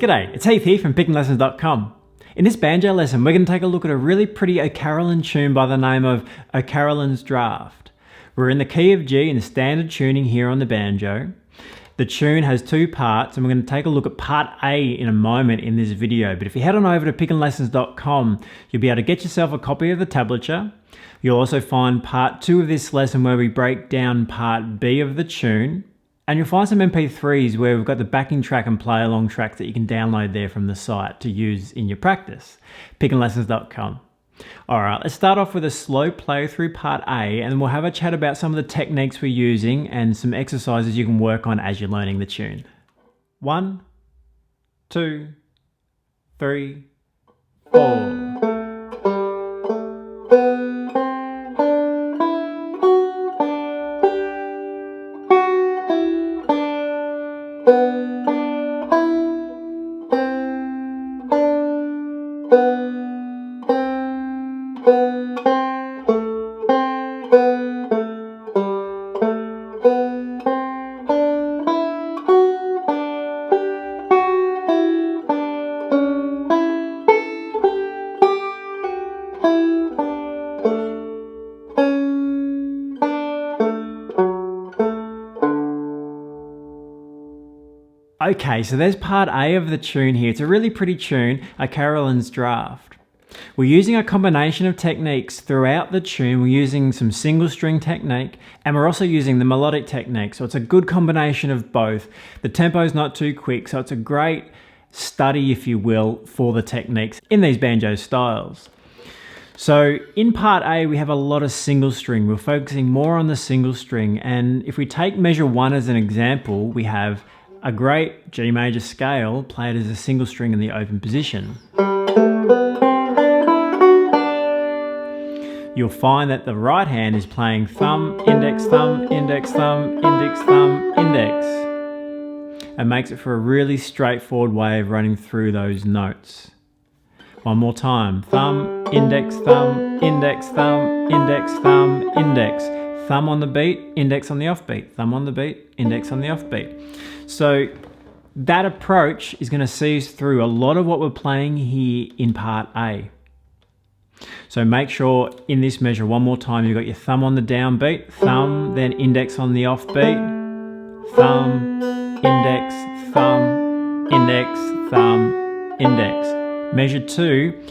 G'day, it's Heath here from pickinglessons.com. In this banjo lesson, we're going to take a look at a really pretty O'Carolan tune by the name of O'Carolan's Draught. We're in the key of G in standard tuning here on the banjo. The tune has two parts, and we're going to take a look at part A in a moment in this video. But if you head on over to pickinglessons.com, you'll be able to get yourself a copy of the tablature. You'll also find part 2 of this lesson where we break down part B of the tune. And you'll find some MP3s where we've got the backing track and play along tracks that you can download there from the site to use in your practice. pickinglessons.com. Alright, let's start off with a slow play through part A, and then we'll have a chat about some of the techniques we're using and some exercises you can work on as you're learning the tune. 1, 2, 3, 4. Okay, so there's part A of the tune here. It's a really pretty tune, O'Carolan's Draught. We're using a combination of techniques throughout the tune. We're using some single string technique, and we're also using the melodic technique. So it's a good combination of both. The tempo's not too quick, so it's a great study, if you will, for the techniques in these banjo styles. So in part A, we have a lot of single string. We're focusing more on the single string. And if we take measure 1 as an example, we have a great G major scale played as a single string in the open position. You'll find that the right hand is playing thumb, index, thumb, index, thumb, index, thumb, index. It makes it for a really straightforward way of running through those notes. One more time. Thumb, index, thumb, index, thumb, index, thumb, index. Thumb on the beat, index on the offbeat. Thumb on the beat, index on the offbeat. So that approach is going to see us through a lot of what we're playing here in part A. So make sure in this measure one more time you've got your thumb on the downbeat, thumb, then index on the offbeat, thumb, index, thumb, index, thumb, index. Measure 2,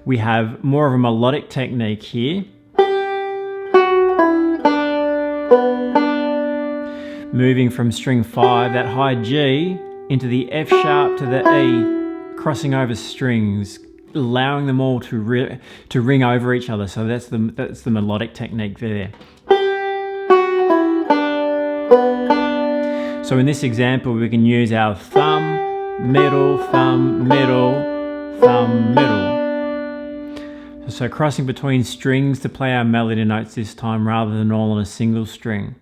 we have more of a melodic technique here. Moving from string 5, that high G, into the F sharp to the E, crossing over strings, allowing them all to ring over each other. So that's the melodic technique there. So in this example, we can use our thumb, middle, thumb, middle, thumb, middle. So crossing between strings to play our melody notes this time rather than all on a single string.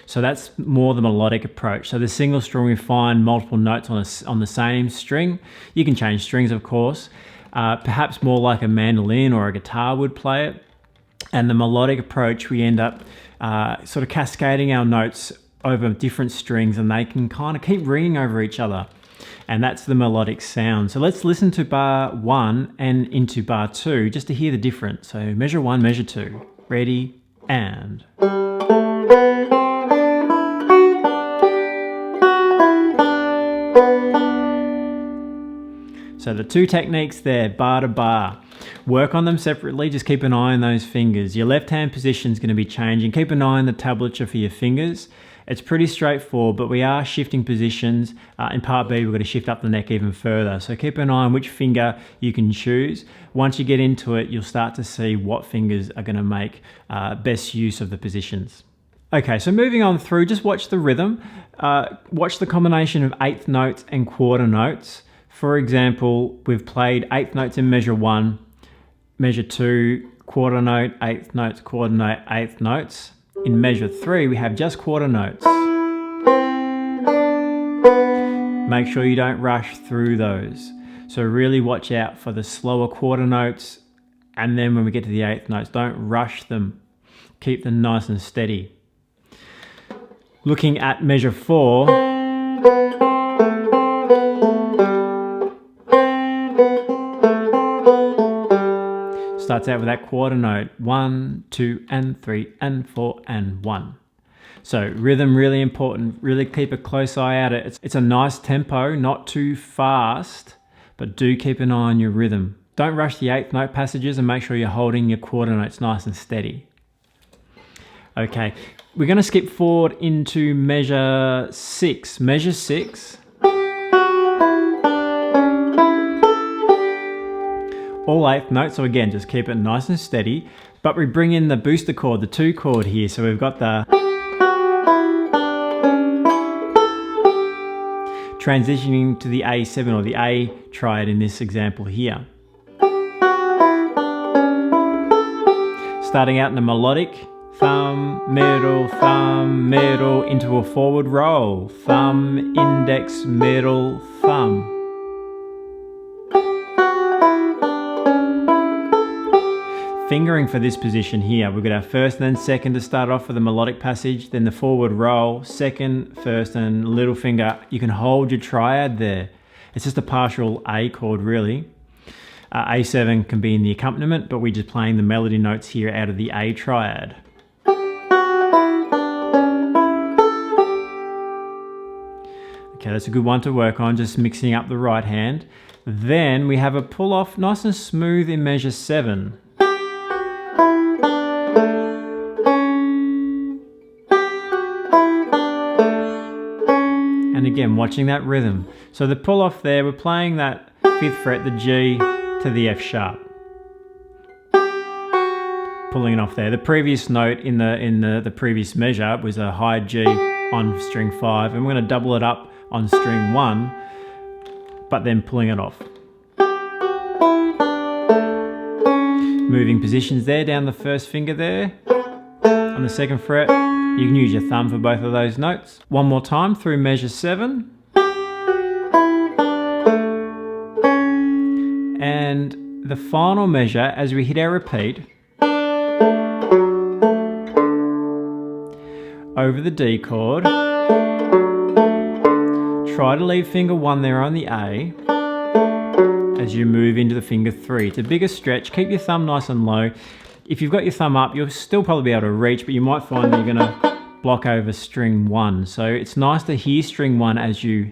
So that's more the melodic approach. So the single string, we find multiple notes on the same string. You can change strings, of course, perhaps more like a mandolin or a guitar would play it. And the melodic approach, we end up sort of cascading our notes over different strings, and they can kind of keep ringing over each other. And that's the melodic sound. So let's listen to bar 1 and into bar 2 just to hear the difference. So measure 1, measure 2. Ready, and... So the two techniques there, bar to bar. Work on them separately, just keep an eye on those fingers. Your left hand position is going to be changing. Keep an eye on the tablature for your fingers. It's pretty straightforward, but we are shifting positions. In part B, we're going to shift up the neck even further. So keep an eye on which finger you can choose. Once you get into it, you'll start to see what fingers are going to make best use of the positions. Okay, so moving on through, just watch the rhythm. Watch the combination of eighth notes and quarter notes. For example, we've played eighth notes in measure 1, measure 2, quarter note, eighth notes, quarter note, eighth notes. In measure 3, we have just quarter notes. Make sure you don't rush through those. So really watch out for the slower quarter notes, and then when we get to the eighth notes, don't rush them. Keep them nice and steady. Looking at measure 4, starts out with that quarter note, 1, 2, and 3, and 4, and 1. So rhythm, really important. Really keep a close eye at it. It's a nice tempo, not too fast, but do keep an eye on your rhythm. Don't rush the eighth note passages, and make sure you're holding your quarter notes nice and steady. Okay, we're going to skip forward into measure 6. Measure 6. All eighth notes, so again, just keep it nice and steady, but we bring in the booster chord, the 2 chord here. So we've got the transitioning to the A7 or the A triad in this example here. Starting out in a melodic, thumb, middle, into a forward roll, thumb, index, middle, thumb. Fingering for this position here, we've got our first and then second to start off with a melodic passage, then the forward roll, second, first, and little finger. You can hold your triad there. It's just a partial A chord really. A7 can be in the accompaniment, but we're just playing the melody notes here out of the A triad. Okay, that's a good one to work on, just mixing up the right hand. Then we have a pull off nice and smooth in measure 7. And again, watching that rhythm. So the pull off there, we're playing that 5th fret, the G to the F sharp. Pulling it off there. The previous note in the previous measure was a high G on string 5, and we're going to double it up on string 1, but then pulling it off. Moving positions there, down the first finger there, on the 2nd fret. You can use your thumb for both of those notes. One more time through measure 7. And the final measure, as we hit our repeat, over the D chord, try to leave finger 1 there on the A as you move into the finger 3. It's a bigger stretch. Keep your thumb nice and low. If you've got your thumb up, you'll still probably be able to reach, but you might find that you're going to block over string 1. So it's nice to hear string 1 as you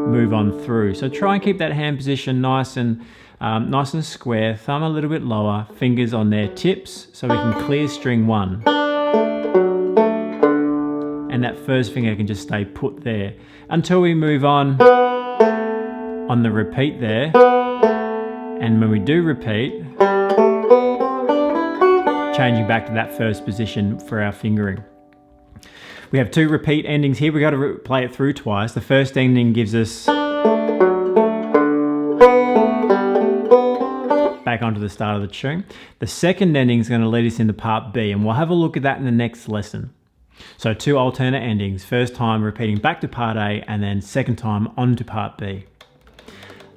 move on through. So try and keep that hand position nice and square, thumb a little bit lower, fingers on their tips, so we can clear string 1. And that first finger can just stay put there until we move on the repeat there. And when we do repeat, changing back to that first position for our fingering. We have 2 repeat endings here. We've got to play it through twice. The first ending gives us back onto the start of the tune. The second ending is going to lead us into part B, and we'll have a look at that in the next lesson. So 2 alternate endings, first time repeating back to part A and then second time on to part B.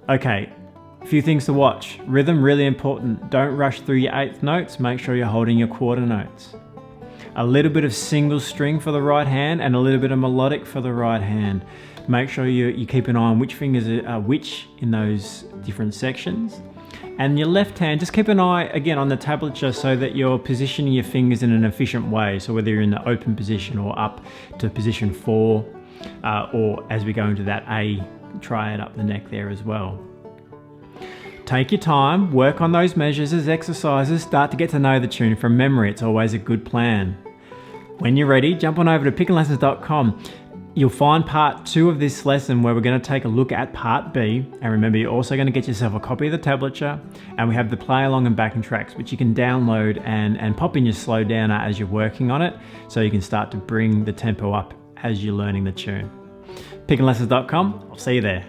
Okay, a few things to watch. Rhythm, really important. Don't rush through your 8th notes, make sure you're holding your quarter notes. A little bit of single string for the right hand and a little bit of melodic for the right hand. Make sure you keep an eye on which fingers are which in those different sections. And your left hand, just keep an eye again on the tablature so that you're positioning your fingers in an efficient way. So whether you're in the open position or up to position 4, or as we go into that A triad up the neck there as well. Take your time, work on those measures as exercises, start to get to know the tune from memory. It's always a good plan. When you're ready, jump on over to pickinglessons.com. You'll find part 2 of this lesson where we're going to take a look at part B. And remember, you're also going to get yourself a copy of the tablature, and we have the play along and backing tracks, which you can download and pop in your slow downer as you're working on it, so you can start to bring the tempo up as you're learning the tune. Pickinglessons.com. I'll see you there.